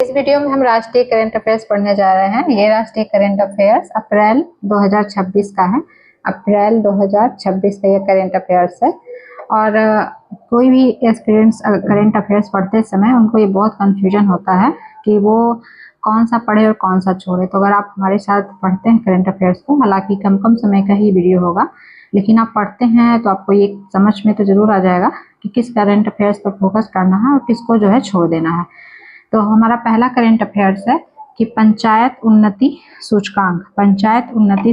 इस वीडियो में हम राष्ट्रीय करंट अफेयर्स पढ़ने जा रहे हैं। ये राष्ट्रीय करंट अफेयर्स अप्रैल 2026 का है। अप्रैल 2026 का ये करंट अफेयर्स है। और कोई भी एस्पिरेंट्स करंट अफेयर्स पढ़ते समय उनको ये बहुत कंफ्यूजन होता है कि वो कौन सा पढ़े और कौन सा छोड़े। तो अगर आप हमारे साथ पढ़ते हैं करंट अफेयर्स को, हालांकि कम समय का ही वीडियो होगा, लेकिन आप पढ़ते हैं तो आपको ये समझ में तो जरूर आ जाएगा कि किस करंट अफेयर्स पर फोकस करना है और किसको जो है छोड़ देना है। तो हमारा पहला करंट अफेयर्स है कि पंचायत उन्नति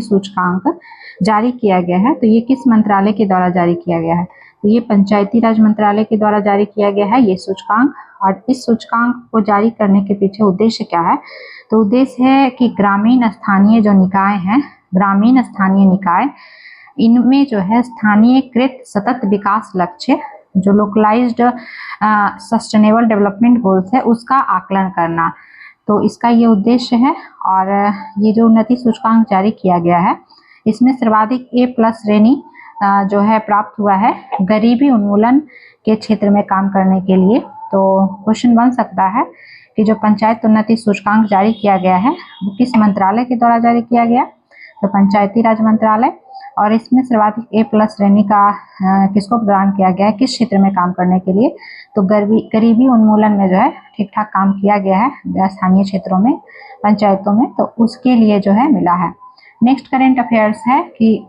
सूचकांक जारी किया गया है। तो ये किस मंत्रालय के द्वारा जारी किया गया है? तो ये पंचायती राज मंत्रालय के द्वारा जारी किया गया है ये सूचकांक। और इस सूचकांक को जारी करने के पीछे उद्देश्य क्या है? तो उद्देश्य है कि ग्रामीण स्थानीय जो निकाय हैं, ग्रामीण स्थानीय निकाय, इनमें जो है स्थानीयकृत सतत विकास लक्ष्य, जो लोकलाइज्ड सस्टेनेबल डेवलपमेंट गोल्स है, उसका आकलन करना। तो इसका ये उद्देश्य है। और ये जो उन्नति सूचकांक जारी किया गया है, इसमें सर्वाधिक A+ श्रेणी जो है प्राप्त हुआ है गरीबी उन्मूलन के क्षेत्र में काम करने के लिए। तो क्वेश्चन बन सकता है कि जो पंचायत उन्नति सूचकांक जारी किया गया है वो किस मंत्रालय के द्वारा जारी किया गया? तो पंचायती राज मंत्रालय। और इसमें सर्वाधिक A+ श्रेणी का किसको प्रदान किया गया है, किस क्षेत्र में काम करने के लिए? तो गरीबी उन्मूलन में जो है ठीक ठाक काम किया गया है स्थानीय क्षेत्रों में, पंचायतों में, तो उसके लिए जो है मिला है। नेक्स्ट करंट अफेयर्स है कि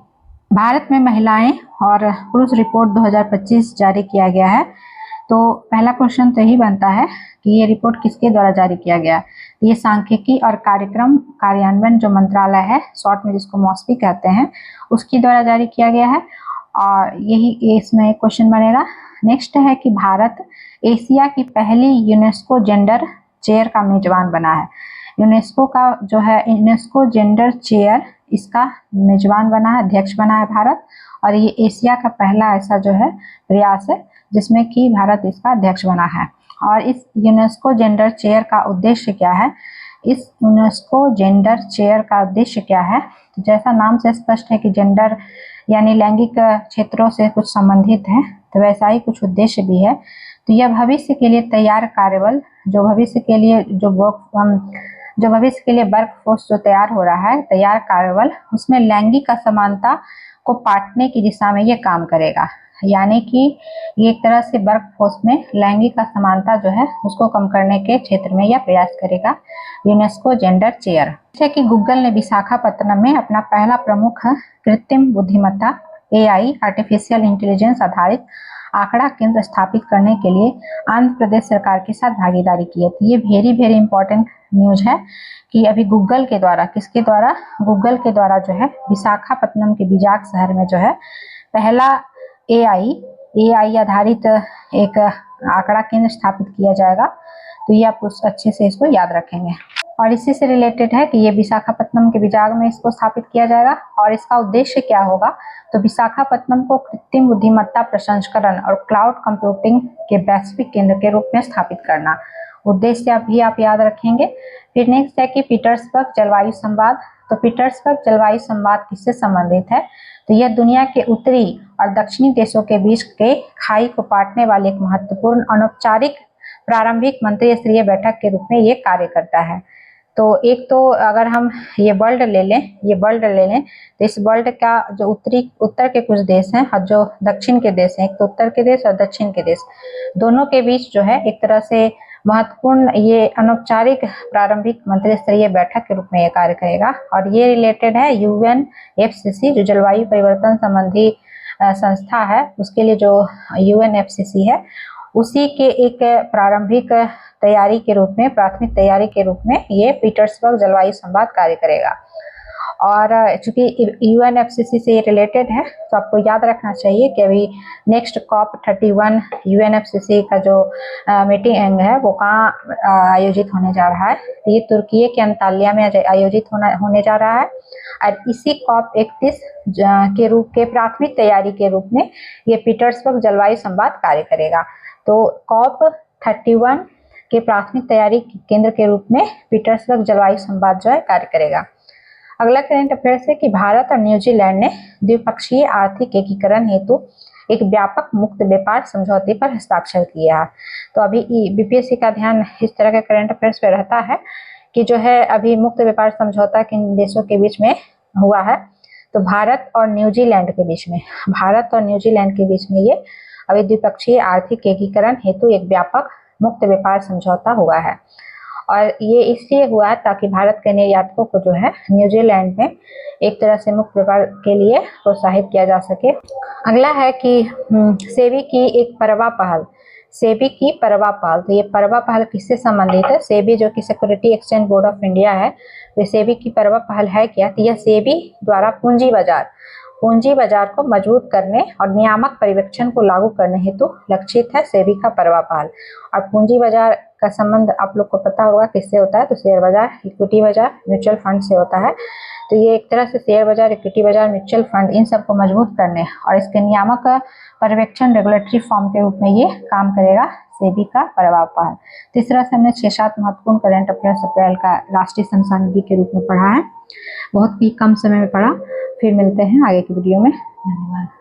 भारत में महिलाएं और पुरुष रिपोर्ट 2025 जारी किया गया है। तो पहला क्वेश्चन तो यही बनता है कि ये रिपोर्ट किसके द्वारा जारी किया गया? ये सांख्यिकी और कार्यक्रम कार्यान्वयन जो मंत्रालय है, शॉर्ट में जिसको मॉस्पी कहते हैं, उसके द्वारा जारी किया गया है। और यही इसमें एक क्वेश्चन बनेगा। नेक्स्ट है कि भारत एशिया की पहली यूनेस्को जेंडर चेयर का मेजबान बना है। यूनेस्को का जो है यूनेस्को जेंडर चेयर, इसका मेजबान बना है, अध्यक्ष बना है भारत। और ये एशिया का पहला ऐसा जो है प्रयास है जिसमें कि भारत इसका अध्यक्ष बना है। और इस यूनेस्को जेंडर चेयर का उद्देश्य क्या है? इस यूनेस्को जेंडर चेयर का उद्देश्य क्या है? तो जैसा नाम से स्पष्ट है कि जेंडर यानी लैंगिक क्षेत्रों से कुछ संबंधित है, तो वैसा ही कुछ उद्देश्य भी है। तो यह भविष्य के लिए तैयार कार्यबल, जो भविष्य के लिए वर्क फोर्स जो तैयार हो रहा है, तैयार कार्यबल, उसमें लैंगिक असमानता को पाटने की दिशा में ये काम करेगा। यानी कि ये एक तरह से वर्क फोर्स में लैंगिक असमानता जो है उसको कम करने के क्षेत्र में यह प्रयास करेगा यूनेस्को जेंडर चेयर। जैसे कि गूगल ने विशाखापत्तनम में अपना पहला प्रमुख कृत्रिम बुद्धिमत्ता AI आर्टिफिशियल इंटेलिजेंस आधारित आंकड़ा केंद्र स्थापित करने के लिए आंध्र प्रदेश सरकार के साथ भागीदारी की है। तो ये वेरी इंपॉर्टेंट न्यूज है कि अभी गूगल के द्वारा, किसके द्वारा? गूगल के द्वारा जो है विशाखापत्तनम के विजाग शहर में जो है पहला AI आधारित एक आंकड़ा केंद्र स्थापित किया जाएगा। तो ये आप अच्छे से इसको याद रखेंगे। और इसी से रिलेटेड है कि ये विशाखापत्तनम के विजाग में इसको स्थापित किया जाएगा। और इसका उद्देश्य क्या होगा? तो विशाखापत्तनम को कृत्रिम बुद्धिमत्ता प्रसंस्करण और क्लाउड कंप्यूटिंग के वैश्विक केंद्र के रूप में स्थापित करना, उद्देश्य आप याद रखेंगे। फिर नेक्स्ट है कि पीटर्सबर्ग जलवायु संवाद। तो पीटर्सबर्ग जलवायु संवाद किससे संबंधित है? तो यह दुनिया के उत्तरी और दक्षिणी देशों के बीच के खाई को पाटने वाली एक महत्वपूर्ण अनौपचारिक प्रारंभिक मंत्री स्तरीय बैठक के रूप में ये कार्य करता है। तो एक तो अगर हम ये वर्ल्ड ले लें तो इस वर्ल्ड का जो उत्तर के कुछ देश हैं और जो दक्षिण के देश हैं, एक तो उत्तर के देश और दक्षिण के देश, दोनों के बीच जो है एक तरह से महत्वपूर्ण ये अनौपचारिक प्रारंभिक मंत्री स्तरीय बैठक के रूप में ये कार्य करेगा। और ये रिलेटेड है UNFCCC, जो जलवायु परिवर्तन संबंधी संस्था है, उसके लिए जो UNFCCC है, उसी के एक प्रारंभिक तैयारी के रूप में, प्राथमिक तैयारी के रूप में ये पीटर्सबर्ग जलवायु संवाद कार्य करेगा। और चूंकि UNFCCC से रिलेटेड है तो आपको याद रखना चाहिए कि अभी नेक्स्ट COP31 UNFCCC का जो मीटिंग है वो कहाँ आयोजित होने जा रहा है? तो ये तुर्की के अंताल्या में आयोजित होने जा रहा है। और इसी COP31 के प्राथमिक तैयारी के रूप में ये पीटर्सबर्ग जलवायु संवाद कार्य करेगा। तो COP31 के प्राथमिक तैयारी केंद्र के रूप में पीटर्सबर्ग जलवायु संवाद जो है कार्य करेगा। अगला करंट अफेयर्स है कि भारत और न्यूजीलैंड ने द्विपक्षीय आर्थिक एकीकरण हेतु एक व्यापक मुक्त व्यापार समझौते पर हस्ताक्षर किया। तो अभी बीपीएससी का ध्यान इस तरह के करंट अफेयर्स पे रहता है कि जो है अभी मुक्त व्यापार समझौता किन देशों के बीच में हुआ है, तो भारत और न्यूजीलैंड के बीच में, भारत और न्यूजीलैंड के बीच में ये अभी द्विपक्षीय आर्थिक एकीकरण हेतु एक व्यापक मुक्त व्यापार समझौता हुआ है। और ये इसलिए हुआ ताकि भारत के निर्यातकों को जो है न्यूजीलैंड में एक तरह से मुक्त व्यापार के लिए प्रोत्साहित किया जा सके। अगला है कि सेबी की एक परवा पहल, सेबी की परवा पहल। तो ये परवा पहल किससे संबंधित है? सेबी जो कि security exchange board of India है, तो सेबी की परवा पहल है क्या? तो यह सेबी द्वारा पूंजी बाजार को मजबूत करने और नियामक पर्यवेक्षण को लागू करने हेतु लक्षित है सेबी का परवा पहल। और पूंजी बाजार का संबंध आप लोग को पता होगा किससे होता है, तो शेयर बाजार, इक्विटी बाजार, म्यूचुअल फंड से होता है। तो ये एक तरह से शेयर बाजार, इक्विटी बाजार, म्यूचुअल फंड, इन सबको मजबूत करने और इसके नियामक पर्यवेक्षण रेगुलेटरी फॉर्म के रूप में ये काम करेगा सेबी का परवा पहल। तो इस तरह से हमने 6-7 महत्वपूर्ण करंट अफेयर्स अप्रैल का राष्ट्रीय समसामयिक निधि के रूप में पढ़ा है, बहुत ही कम समय में पढ़ा। फिर मिलते हैं आगे की वीडियो में। धन्यवाद।